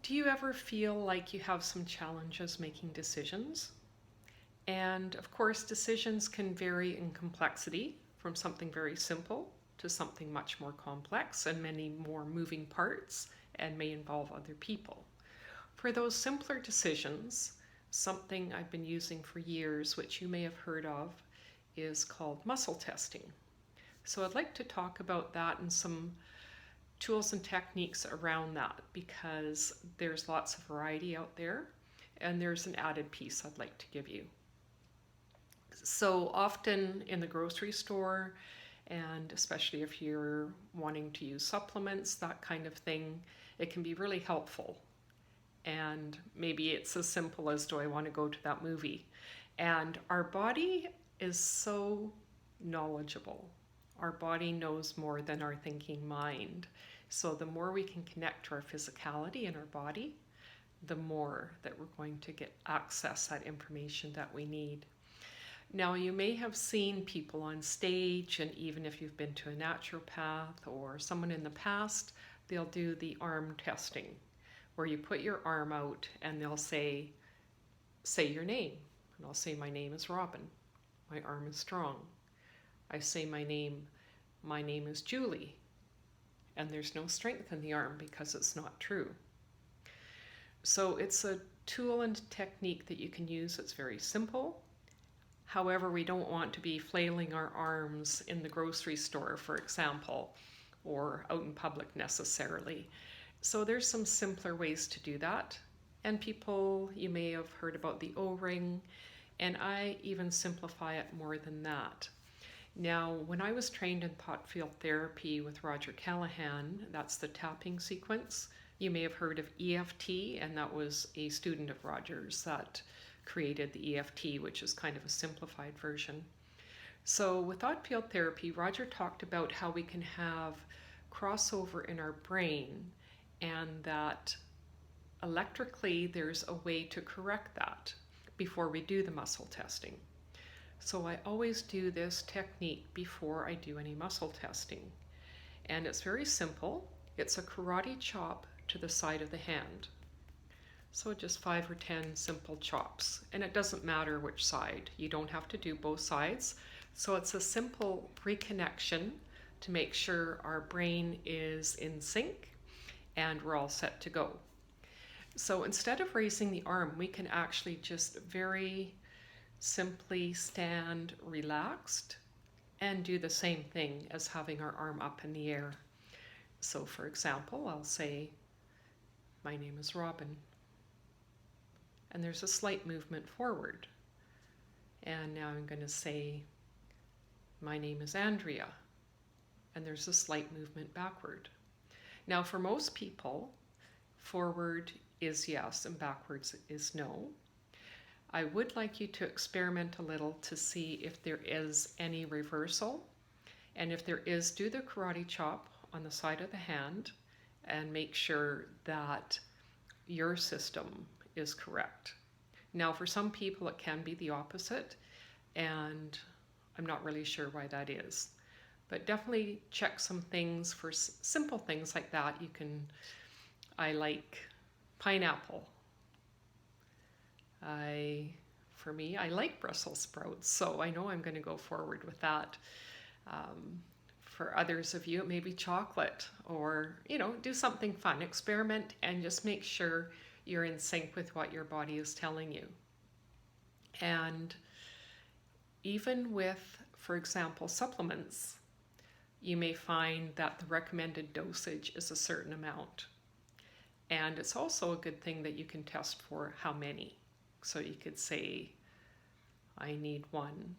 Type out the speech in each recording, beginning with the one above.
Do you ever feel like you have some challenges making decisions? And of course, decisions can vary in complexity from something very simple to something much more complex and many more moving parts and may involve other people. For those simpler decisions, something I've been using for years, which you may have heard of, is called muscle testing. So I'd like to talk about that and some tools and techniques around that because there's lots of variety out there and there's an added piece I'd like to give you. So often in the grocery store, and especially if you're wanting to use supplements, that kind of thing, it can be really helpful. And maybe it's as simple as, do I want to go to that movie? And our body is so knowledgeable. Our body knows more than our thinking mind. So the more we can connect to our physicality in our body, the more that we're going to get access that information that we need. Now, you may have seen people on stage, and even if you've been to a naturopath or someone in the past, they'll do the arm testing, where you put your arm out and they'll say your name. And I'll say, my name is Robin. My arm is strong. I say my name is Julie. And there's no strength in the arm because it's not true. So it's a tool and technique that you can use. It's very simple. However, we don't want to be flailing our arms in the grocery store, for example, or out in public necessarily. So there's some simpler ways to do that. And people, you may have heard about the O-ring, and I even simplify it more than that. Now, when I was trained in thought field therapy with Roger Callahan, that's the tapping sequence. You may have heard of EFT, and that was a student of Roger's that created the EFT, which is kind of a simplified version. So with thought field therapy, Roger talked about how we can have crossover in our brain, and that electrically there's a way to correct that before we do the muscle testing. So I always do this technique before I do any muscle testing. And it's very simple. It's a karate chop to the side of the hand. So just 5 or 10 simple chops. And it doesn't matter which side. You don't have to do both sides. So it's a simple reconnection to make sure our brain is in sync and we're all set to go. So instead of raising the arm, we can actually just very simply stand relaxed and do the same thing as having our arm up in the air. So for example, I'll say, my name is Robin. And there's a slight movement forward. And now I'm going to say, my name is Andrea. And there's a slight movement backward. Now for most people, forward is yes and backwards is no. I would like you to experiment a little to see if there is any reversal. And if there is, do the karate chop on the side of the hand and make sure that your system is correct. Now for some people it can be the opposite, and I'm not really sure why that is. But definitely check some things for simple things like that. I like pineapple. For me, I like Brussels sprouts, so I know I'm going to go forward with that. For others of you, it may be chocolate, or, do something fun. Experiment and just make sure you're in sync with what your body is telling you. And even with, for example, supplements, you may find that the recommended dosage is a certain amount. And it's also a good thing that you can test for how many. So you could say, I need 1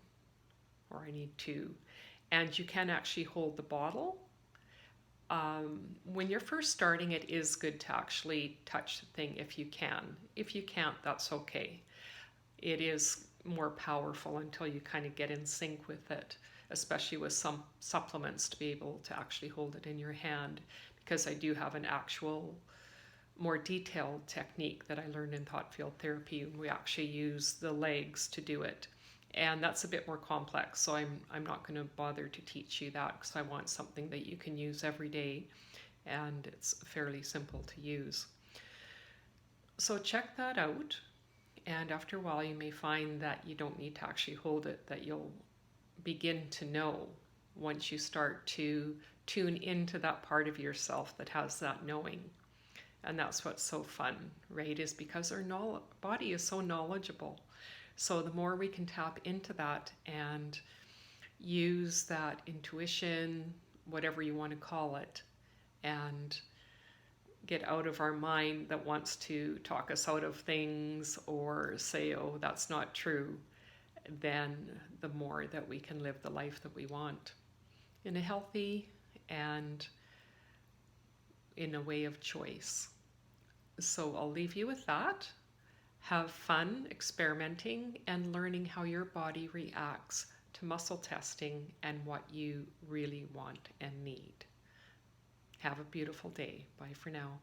or I need 2. And you can actually hold the bottle. When you're first starting, it is good to actually touch the thing if you can. If you can't, that's okay. It is more powerful until you kind of get in sync with it, especially with some supplements, to be able to actually hold it in your hand, because I do have an actual more detailed technique that I learned in thought field therapy, and we actually use the legs to do it. And that's a bit more complex, so I'm not going to bother to teach you that, because I want something that you can use every day, and it's fairly simple to use. So check that out. And after a while, you may find that you don't need to actually hold it, that you'll begin to know once you start to tune into that part of yourself that has that knowing. And that's what's so fun, right? Is because our body is so knowledgeable. So the more we can tap into that and use that intuition, whatever you want to call it, and get out of our mind that wants to talk us out of things or say, oh, that's not true, then the more that we can live the life that we want in a healthy and in a way of choice. So I'll leave you with that. Have fun experimenting and learning how your body reacts to muscle testing and what you really want and need. Have a beautiful day. Bye for now.